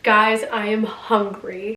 Guys, I am hungry.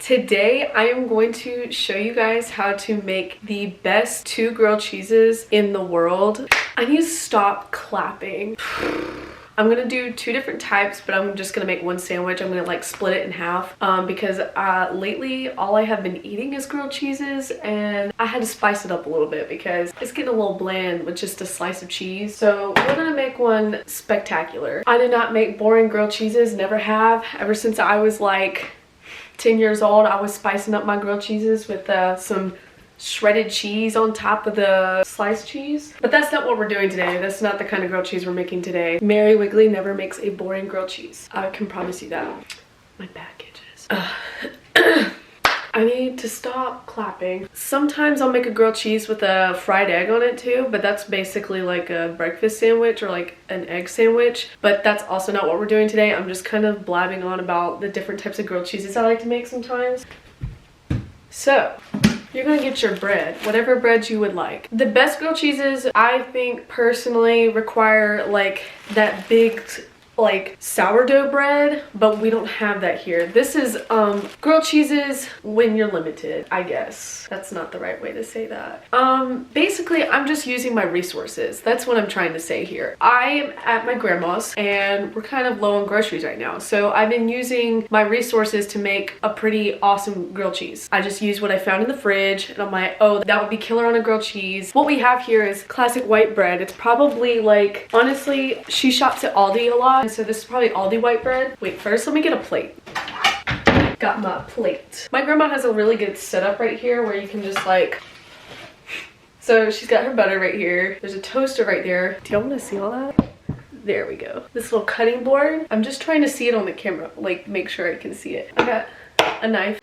Today, I am going to show you guys how to make the best 2 grilled cheeses in the world. I need to stop clapping. I'm gonna do 2 different types, but I'm just gonna make one sandwich. I'm gonna like split it in half because lately all I have been eating is grilled cheeses, and I had to spice it up a little bit because it's getting a little bland with just a slice of cheese. So we're gonna make one spectacular. I do not make boring grilled cheeses, never have. Ever since I was like 10 years old, I was spicing up my grilled cheeses with some shredded cheese on top of the sliced cheese. But that's not what we're doing today. That's not the kind of grilled cheese we're making today. Mary Wiggly never makes a boring grilled cheese. I can promise you that. My back itches. I need to stop clapping. Sometimes I'll make a grilled cheese with a fried egg on it too, but that's basically like a breakfast sandwich or like an egg sandwich. But that's also not what we're doing today. I'm just kind of blabbing on about the different types of grilled cheeses I like to make sometimes. So, you're gonna get your bread, whatever bread you would like. The best grilled cheeses, I think personally, require like that big like sourdough bread, but we don't have that here. This is grilled cheeses when you're limited, I guess. That's not the right way to say that. Basically, I'm just using my resources. That's what I'm trying to say here. I am at my grandma's and we're kind of low on groceries right now. So I've been using my resources to make a pretty awesome grilled cheese. I just used what I found in the fridge and I'm like, oh, that would be killer on a grilled cheese. What we have here is classic white bread. It's probably like, honestly, she shops at Aldi a lot. So this is probably Aldi white bread. Wait, first let me get a plate. Got my plate. My grandma has a really good setup right here where you can just like, so she's got her butter right here. There's a toaster right there. Do y'all want to see all that? There we go. This little cutting board. I'm just trying to see it on the camera, like make sure I can see it. I got a knife.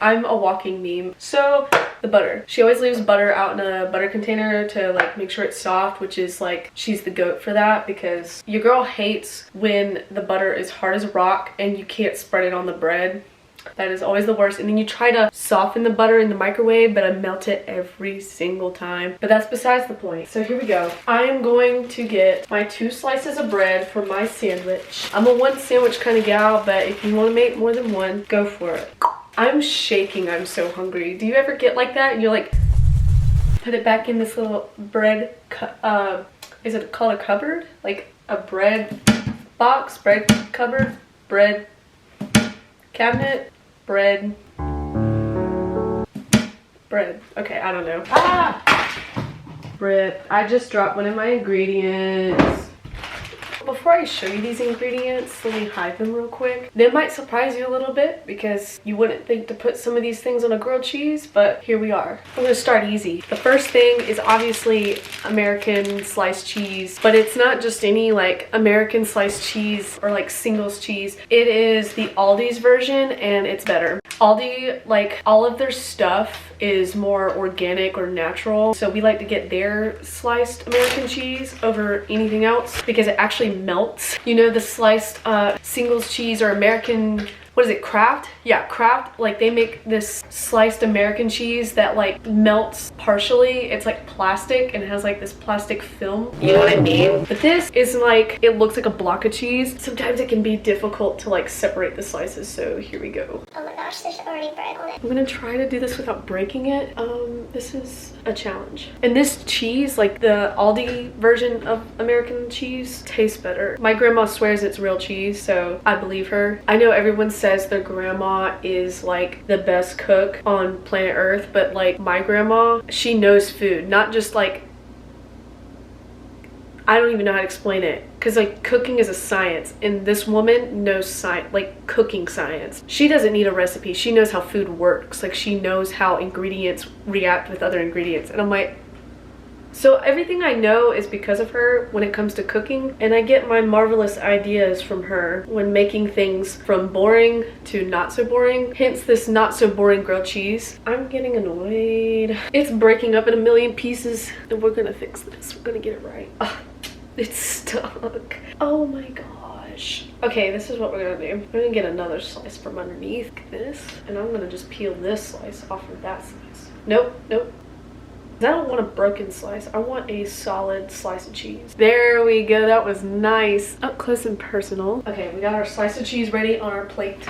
I'm a walking meme. So the butter. She always leaves butter out in a butter container to like make sure it's soft, which is like, she's the goat for that because your girl hates when the butter is hard as a rock and you can't spread it on the bread. That is always the worst. And then you try to soften the butter in the microwave, but I melt it every single time. But that's besides the point. So here we go. I am going to get my 2 slices of bread for my sandwich. I'm a 1 sandwich kind of gal, but if you want to make more than 1, go for it. I'm shaking. I'm so hungry. Do you ever get like that? And you're like, put it back in this little bread, is it called a cupboard? Like a bread box, bread cupboard, bread cabinet, bread. Okay, I don't know. Bread. I just dropped one of my ingredients. Before I show you these ingredients, let me hide them real quick. They might surprise you a little bit because you wouldn't think to put some of these things on a grilled cheese, but here we are. I'm gonna start easy. The first thing is obviously American sliced cheese, but it's not just any like American sliced cheese or like singles cheese. It is the Aldi's version and it's better. Aldi, like all of their stuff is more organic or natural, so we like to get their sliced American cheese over anything else because it actually melts. You know, the sliced singles cheese or American, what is it, Kraft? Yeah, Kraft, like they make this sliced American cheese that like melts partially. It's like plastic and it has like this plastic film, you know what I mean? But this is like, it looks like a block of cheese. Sometimes it can be difficult to like separate the slices, so here we go. Oh my gosh, there's already bread on it. I'm gonna try to do this without breaking it. This is a challenge. And this cheese, like the Aldi version of American cheese, tastes better. My grandma swears it's real cheese, so I believe her. I know everyone says their grandma is like the best cook on planet Earth, but like my grandma, she knows food, not just like I don't even know how to explain it, because like cooking is a science, and this woman knows science, like cooking science. She doesn't need a recipe. She knows how food works. Like she knows how ingredients react with other ingredients. And I'm like, so everything I know is because of her when it comes to cooking, and I get my marvelous ideas from her when making things from boring to not so boring. Hence this not so boring grilled cheese. I'm getting annoyed. It's breaking up in a million pieces, and we're gonna fix this. We're gonna get it right. Ugh, it's stuck. Oh my gosh. Okay, this is what we're gonna do. We're gonna get another slice from underneath this, and I'm gonna just peel this slice off of that slice. Nope, nope. I don't want a broken slice. I want a solid slice of cheese. There we go. That was nice. Up close and personal. Okay, we got our slice of cheese ready on our plate.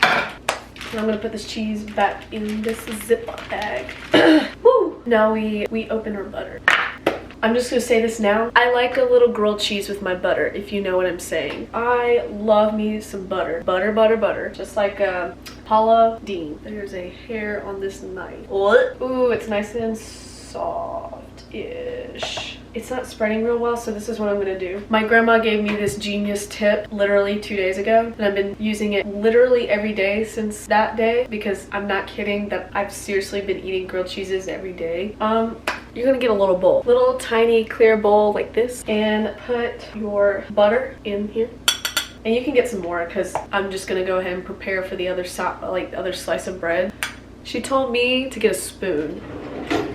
And I'm gonna put this cheese back in this Ziploc bag. Woo! Now we open our butter. I'm just gonna say this now. I like a little grilled cheese with my butter, if you know what I'm saying. I love me some butter. Butter, butter, butter. Just like Paula Deen. There's a hair on this knife. What? Ooh, it's nice and soft-ish. It's not spreading real well, so this is what I'm gonna do. My grandma gave me this genius tip literally 2 days ago, and I've been using it literally every day since that day, because I'm not kidding that I've seriously been eating grilled cheeses every day. You're gonna get a little bowl, little tiny clear bowl like this, and put your butter in here. And you can get some more, because I'm just gonna go ahead and prepare for the other side, like the other slice of bread. She told me to get a spoon.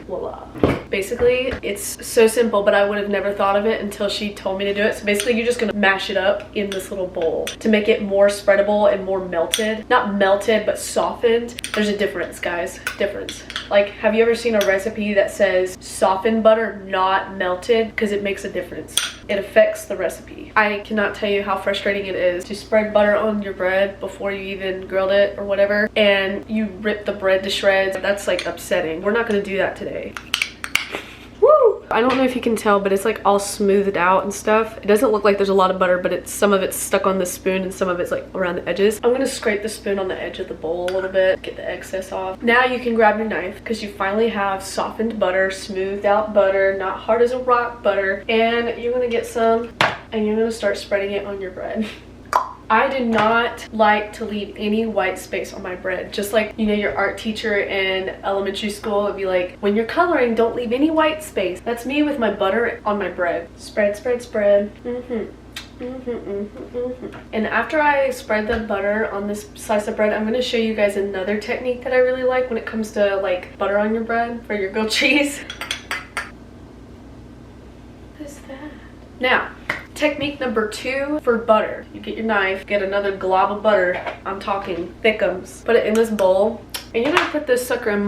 Voila. Basically, it's so simple, but I would have never thought of it until she told me to do it. So basically, you're just gonna mash it up in this little bowl to make it more spreadable and more melted. Not melted, but softened. There's a difference, guys. Difference. Like, have you ever seen a recipe that says softened butter, not melted? Because it makes a difference. It affects the recipe. I cannot tell you how frustrating it is to spread butter on your bread before you even grilled it or whatever, and you rip the bread to shreds. That's like upsetting. We're not gonna do that today. Woo! I don't know if you can tell, but it's like all smoothed out and stuff. It doesn't look like there's a lot of butter, but some of it's stuck on the spoon and some of it's like around the edges. I'm gonna scrape the spoon on the edge of the bowl a little bit, get the excess off. Now you can grab your knife, because you finally have softened butter, smoothed out butter, not hard as a rock butter, and you're gonna get some and you're gonna start spreading it on your bread. I do not like to leave any white space on my bread. Just like, you know, your art teacher in elementary school would be like, when you're coloring, don't leave any white space. That's me with my butter on my bread. Spread, spread, spread. And after I spread the butter on this slice of bread, I'm gonna show you guys another technique that I really like when it comes to like butter on your bread for your grilled cheese. What is that? Now, technique number 2 for butter. You get your knife, get another glob of butter. I'm talking thickums. Put it in this bowl, and you're gonna put this sucker in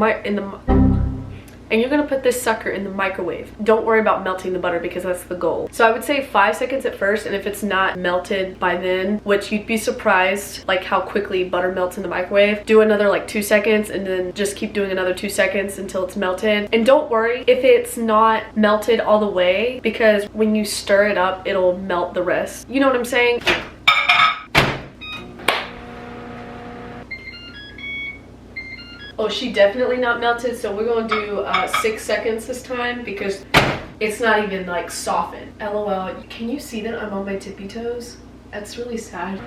the microwave. Don't worry about melting the butter, because that's the goal. So I would say 5 seconds at first, and if it's not melted by then, which you'd be surprised like how quickly butter melts in the microwave, do another like 2 seconds, and then just keep doing another 2 seconds until it's melted. And don't worry if it's not melted all the way, because when you stir it up, it'll melt the rest. You know what I'm saying? Oh, she definitely not melted, so we're gonna do 6 seconds this time, because it's not even like softened. LOL, can you see that I'm on my tippy toes? That's really sad.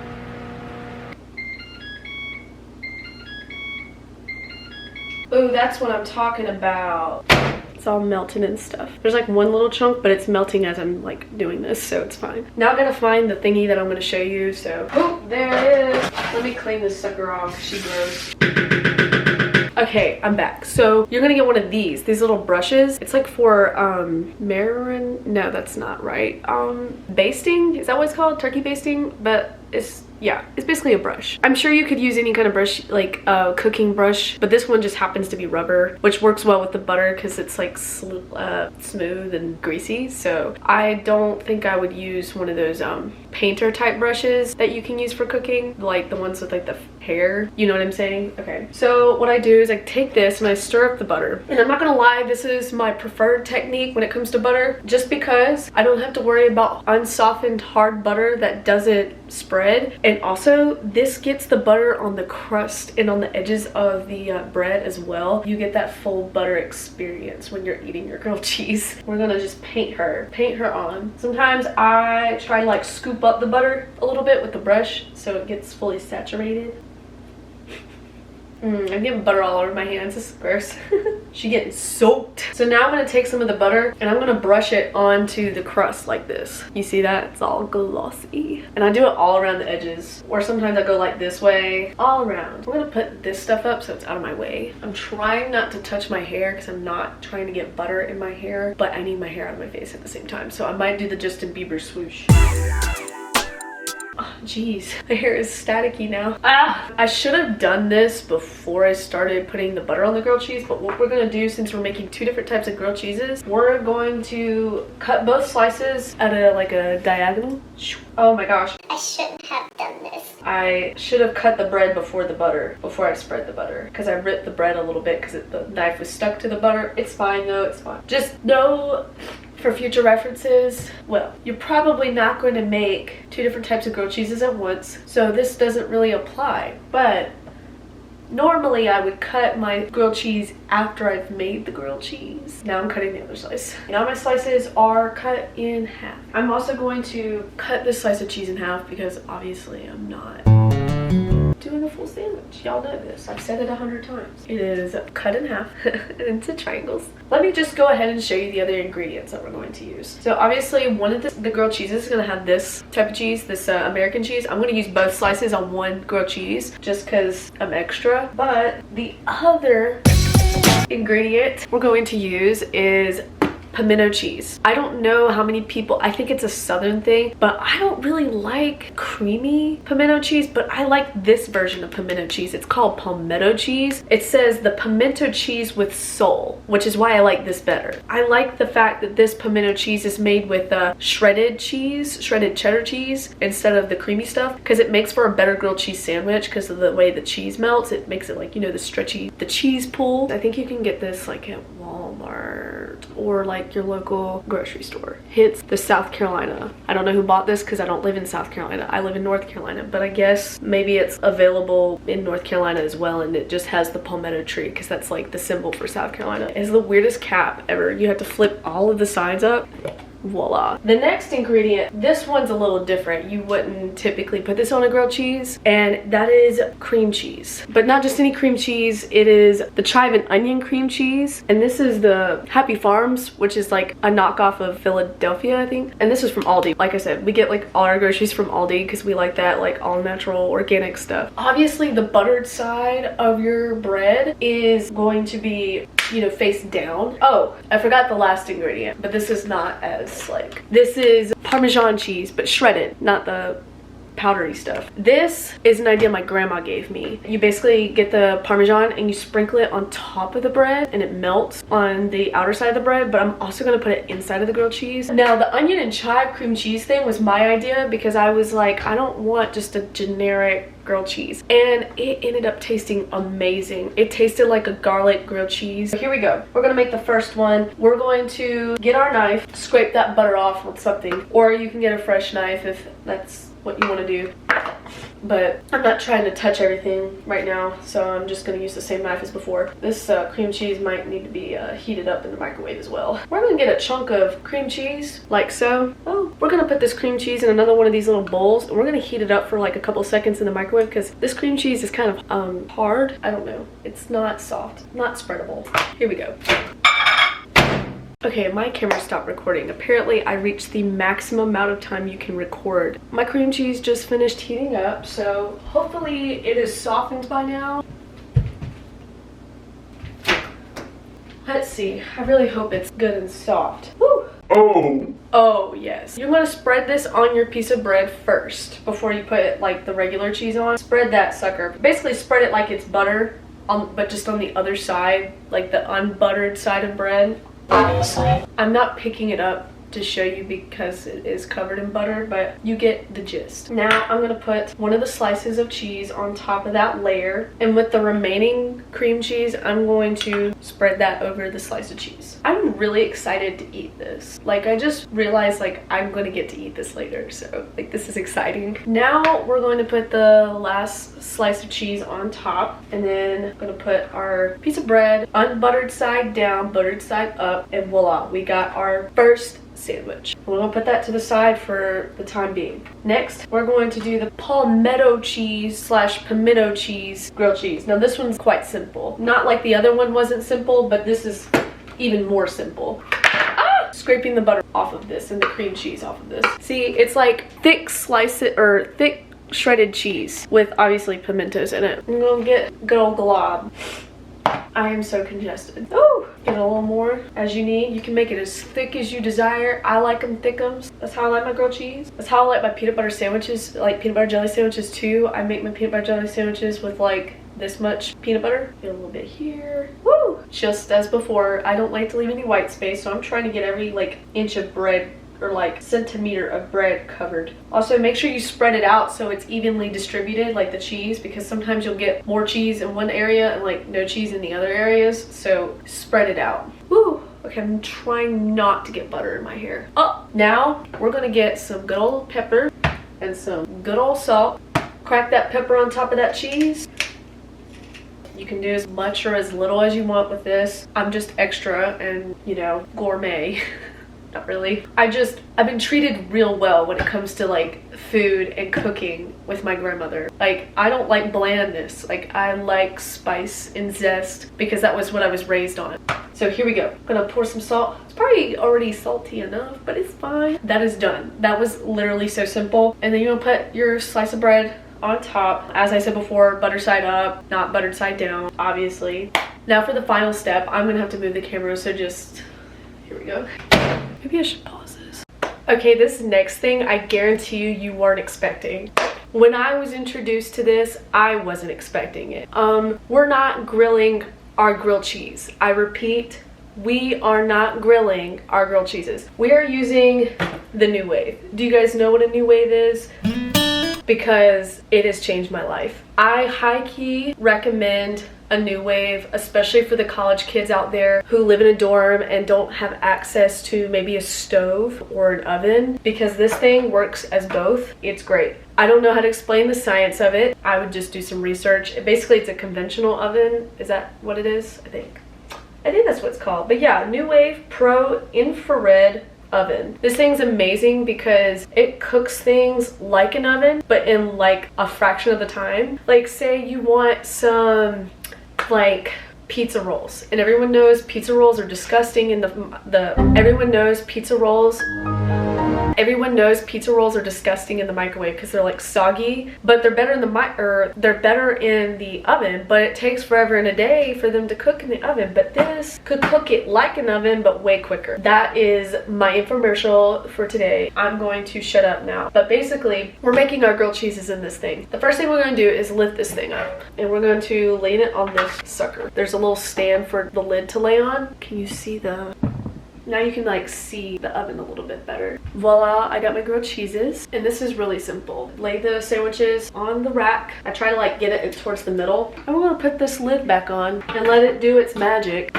Oh, that's what I'm talking about. It's all melting and stuff. There's like one little chunk, but it's melting as I'm like doing this, so it's fine. Now I gotta find the thingy that I'm gonna show you, so. Oh, there it is. Let me clean this sucker off, she grows. Okay, I'm back. So you're gonna get one of these little brushes. It's like for marin, no, that's not right. Basting, is that what it's called? Turkey basting? But it's, yeah, it's basically a brush. I'm sure you could use any kind of brush, like a cooking brush, but this one just happens to be rubber, which works well with the butter because it's like smooth and greasy. So I don't think I would use one of those painter type brushes that you can use for cooking, like the ones with like the hair, you know what I'm saying? Okay, so what I do is I take this and I stir up the butter, and I'm not gonna lie, this is my preferred technique when it comes to butter, just because I don't have to worry about unsoftened hard butter that doesn't spread, and also this gets the butter on the crust and on the edges of the bread as well. You get that full butter experience when you're eating your grilled cheese. We're gonna just paint her on. Sometimes I try to like scoop up the butter a little bit with the brush so it gets fully saturated. I'm getting butter all over my hands. This is gross. She getting soaked. So now I'm gonna take some of the butter and I'm gonna brush it onto the crust like this. You see that? It's all glossy. And I do it all around the edges. Or sometimes I go like this way, all around. I'm gonna put this stuff up so it's out of my way. I'm trying not to touch my hair because I'm not trying to get butter in my hair, but I need my hair out of my face at the same time. So I might do the Justin Bieber swoosh. Oh, jeez, my hair is staticky now. I should have done this before I started putting the butter on the grilled cheese, but what we're gonna do, since we're making two different types of grilled cheeses, we're going to cut both slices at a diagonal. Oh my gosh. I shouldn't have done this. I should have cut the bread before I spread the butter, because I ripped the bread a little bit because the knife was stuck to the butter. It's fine though, it's fine. Just know, for future references, well, you're probably not going to make two different types of grilled cheeses at once, so this doesn't really apply. But normally I would cut my grilled cheese after I've made the grilled cheese. Now I'm cutting the other slice. Now my slices are cut in half. I'm also going to cut this slice of cheese in half because obviously I'm not doing a full sandwich. Y'all know this. I've said it 100 times. It is cut in half into triangles. Let me just go ahead and show you the other ingredients that we're going to use. So obviously one of the grilled cheeses is going to have this type of cheese, this American cheese. I'm going to use both slices on one grilled cheese just because I'm extra. But the other ingredient we're going to use is pimento cheese. I don't know how many people, I think it's a southern thing, but I don't really like creamy pimento cheese, but I like this version of pimento cheese. It's called palmetto cheese. It says the pimento cheese with soul, which is why I like this better. I like the fact that this pimento cheese is made with shredded cheddar cheese instead of the creamy stuff, because it makes for a better grilled cheese sandwich because of the way the cheese melts. It makes it like, you know, the cheese pool. I think you can get this like at Walmart or like your local grocery store. Hence the South Carolina. I don't know who bought this because I don't live in South Carolina. I live in North Carolina, but I guess maybe it's available in North Carolina as well, and it just has the palmetto tree because that's like the symbol for South Carolina. It's the weirdest cap ever. You have to flip all of the sides up. Voila. The next ingredient, this one's a little different. You wouldn't typically put this on a grilled cheese, and that is cream cheese. But not just any cream cheese, it is the chive and onion cream cheese. And this is the Happy Farms, which is like a knockoff of Philadelphia, I think. And this is from Aldi. Like I said, we get like all our groceries from Aldi because we like that like all natural organic stuff. Obviously the buttered side of your bread is going to be, you know, face down. Oh, I forgot the last ingredient, but this is not as like, this is Parmesan cheese, but shredded, not the powdery stuff. This is an idea my grandma gave me. You basically get the Parmesan and you sprinkle it on top of the bread and it melts on the outer side of the bread, but I'm also gonna put it inside of the grilled cheese. Now the onion and chive cream cheese thing was my idea because I was like, I don't want just a generic grilled cheese, and it ended up tasting amazing. It tasted like a garlic grilled cheese. So here we go. We're gonna make the first one. We're going to get our knife, scrape that butter off with something, or you can get a fresh knife if that's what you want to do. But I'm not trying to touch everything right now, so I'm just going to use the same knife as before. This cream cheese might need to be heated up in the microwave as well. We're going to get a chunk of cream cheese, like so. Oh, we're going to put this cream cheese in another one of these little bowls, and we're going to heat it up for like a couple seconds in the microwave because this cream cheese is kind of hard. I don't know. It's not soft, not spreadable. Here we go. Okay, my camera stopped recording. Apparently I reached the maximum amount of time you can record. My cream cheese just finished heating up, so hopefully it is softened by now. Let's see. I really hope it's good and soft. Woo! Oh yes. You're gonna spread this on your piece of bread first before you put like the regular cheese on. Spread that sucker. Basically spread it like it's butter, but just on the other side, like the unbuttered side of bread. I'm not picking it up to show you because it is covered in butter, but you get the gist. Now I'm gonna put one of the slices of cheese on top of that layer, and with the remaining cream cheese, I'm going to spread that over the slice of cheese. I'm really excited to eat this. Like, I just realized like I'm gonna get to eat this later, so like this is exciting. Now we're going to put the last slice of cheese on top, and then I'm gonna put our piece of bread, unbuttered side down, buttered side up, and voila, we got our first sandwich. We're gonna put that to the side for the time being. Next, we're going to do the palmetto cheese slash pimento cheese grilled cheese. Now this one's quite simple. Not like the other one wasn't simple, but this is even more simple. Scraping the butter off of this and the cream cheese off of this. See, it's like thick thick shredded cheese with obviously pimentos in it. I'm gonna get good old glob. I am so congested. Oh, get a little more as you need. You can make it as thick as you desire. I like them thickums. That's how I like my grilled cheese. That's how I like my peanut butter sandwiches, like peanut butter jelly sandwiches too. I make my peanut butter jelly sandwiches with like this much peanut butter. Get a little bit here. Woo! Just as before, I don't like to leave any white space, so I'm trying to get every like inch of bread or like centimeter of bread covered. Also, make sure you spread it out so it's evenly distributed, like the cheese, because sometimes you'll get more cheese in one area and like no cheese in the other areas, so spread it out. Woo! Okay, I'm trying not to get butter in my hair. Oh, now we're gonna get some good old pepper and some good old salt. Crack that pepper on top of that cheese. You can do as much or as little as you want with this. I'm just extra and, you know, gourmet. Not really. I've been treated real well when it comes to like food and cooking with my grandmother. Like, I don't like blandness. Like, I like spice and zest because that was what I was raised on. So here we go. I'm gonna pour some salt. It's probably already salty enough, but it's fine. That is done. That was literally so simple. And then you're gonna put your slice of bread on top. As I said before, butter side up, not buttered side down, obviously. Now for the final step, I'm gonna have to move the camera, so just, here we go. Maybe I should pause this. Okay, this next thing, I guarantee you weren't expecting. When I was introduced to this, I wasn't expecting it. We're not grilling our grilled cheese. I repeat, we are not grilling our grilled cheeses. We are using the NuWave. Do you guys know what a NuWave is? Because it has changed my life. I high-key recommend a NuWave, especially for the college kids out there who live in a dorm and don't have access to maybe a stove or an oven, because this thing works as both. It's great. I don't know how to explain the science of it. I would just do some research. Basically, it's a conventional oven. Is that what it is? I think that's what it's called. But yeah, NuWave Pro Infrared Oven. This thing's amazing because it cooks things like an oven, but in like a fraction of the time. Like, say you want some like pizza rolls, and everyone knows pizza rolls are disgusting, and everyone knows pizza rolls are disgusting in the microwave because they're like soggy, but they're better in the oven, but it takes forever and a day for them to cook in the oven. But this could cook it like an oven, but way quicker. That is my infomercial for today. I'm going to shut up now. But basically, we're making our grilled cheeses in this thing. The first thing we're going to do is lift this thing up, and we're going to lay it on this sucker. There's a little stand for the lid to lay on. Can you see now you can like see the oven a little bit better. Voila, I got my grilled cheeses. And this is really simple. Lay the sandwiches on the rack. I try to like get it towards the middle. I'm gonna put this lid back on and let it do its magic.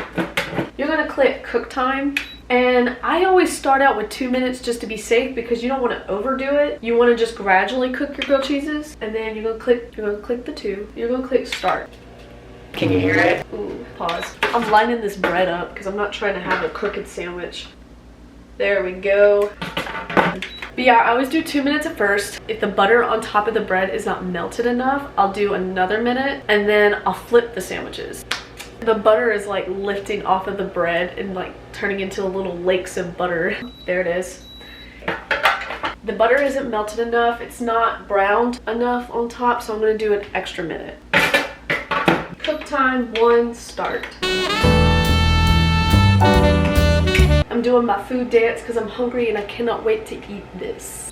You're gonna click cook time. And I always start out with 2 minutes just to be safe, because you don't want to overdo it. You want to just gradually cook your grilled cheeses. And then you're gonna click the 2. You're gonna click start. Can you hear it? Ooh, pause. I'm lining this bread up because I'm not trying to have a crooked sandwich. There we go. But yeah, I always do 2 minutes at first. If the butter on top of the bread is not melted enough, I'll do another minute, and then I'll flip the sandwiches. The butter is like lifting off of the bread and like turning into little lakes of butter. There it is. The butter isn't melted enough. It's not browned enough on top, so I'm gonna do an extra minute. Cook time 1, start. I'm doing my food dance because I'm hungry and I cannot wait to eat this.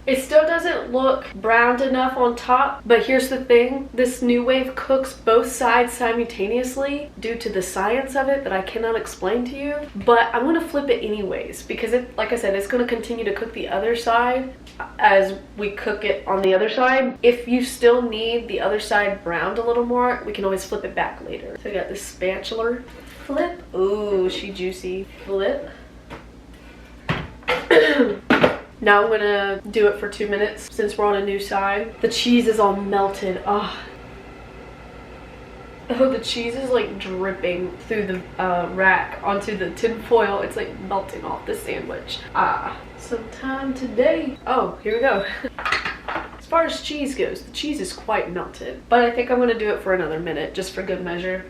It still doesn't look browned enough on top, but here's the thing. This New Wave cooks both sides simultaneously due to the science of it that I cannot explain to you. But I'm gonna flip it anyways because it, like I said, it's gonna continue to cook the other side as we cook it on the other side. If you still need the other side browned a little more, we can always flip it back later. So I got this spatula. Flip. Ooh, she juicy. Flip. Now I'm gonna do it for 2 minutes since we're on a new side. The cheese is all melted. Oh, the cheese is like dripping through the rack onto the tin foil. It's like melting off the sandwich. Sometime today. Oh, here we go. As far as cheese goes, the cheese is quite melted, but I think I'm gonna do it for another minute just for good measure.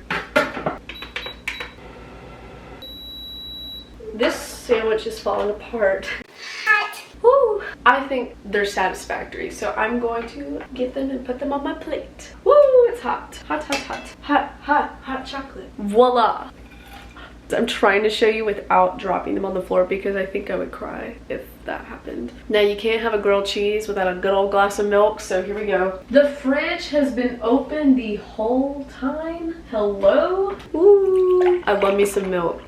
This sandwich is falling apart. Woo! I think they're satisfactory, so I'm going to get them and put them on my plate. Woo! It's hot. Hot, hot, hot. Hot, hot, hot chocolate. Voila! I'm trying to show you without dropping them on the floor because I think I would cry if that happened. Now you can't have a grilled cheese without a good old glass of milk, so here we go. The fridge has been open the whole time. Hello? Ooh! I love me some milk.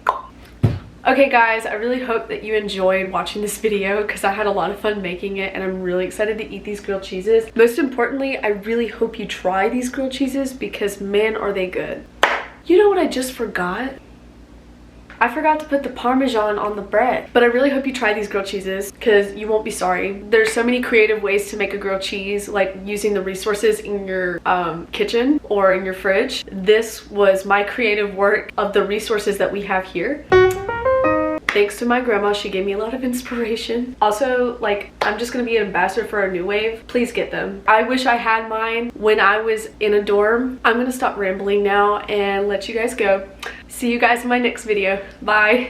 Okay guys, I really hope that you enjoyed watching this video because I had a lot of fun making it and I'm really excited to eat these grilled cheeses. Most importantly, I really hope you try these grilled cheeses because man are they good. You know what I just forgot? I forgot to put the Parmesan on the bread, but I really hope you try these grilled cheeses because you won't be sorry. There's so many creative ways to make a grilled cheese, like using the resources in your kitchen or in your fridge. This was my creative work of the resources that we have here. Thanks to my grandma, she gave me a lot of inspiration. Also, like, I'm just gonna be an ambassador for a New Wave. Please get them. I wish I had mine when I was in a dorm. I'm gonna stop rambling now and let you guys go. See you guys in my next video. Bye.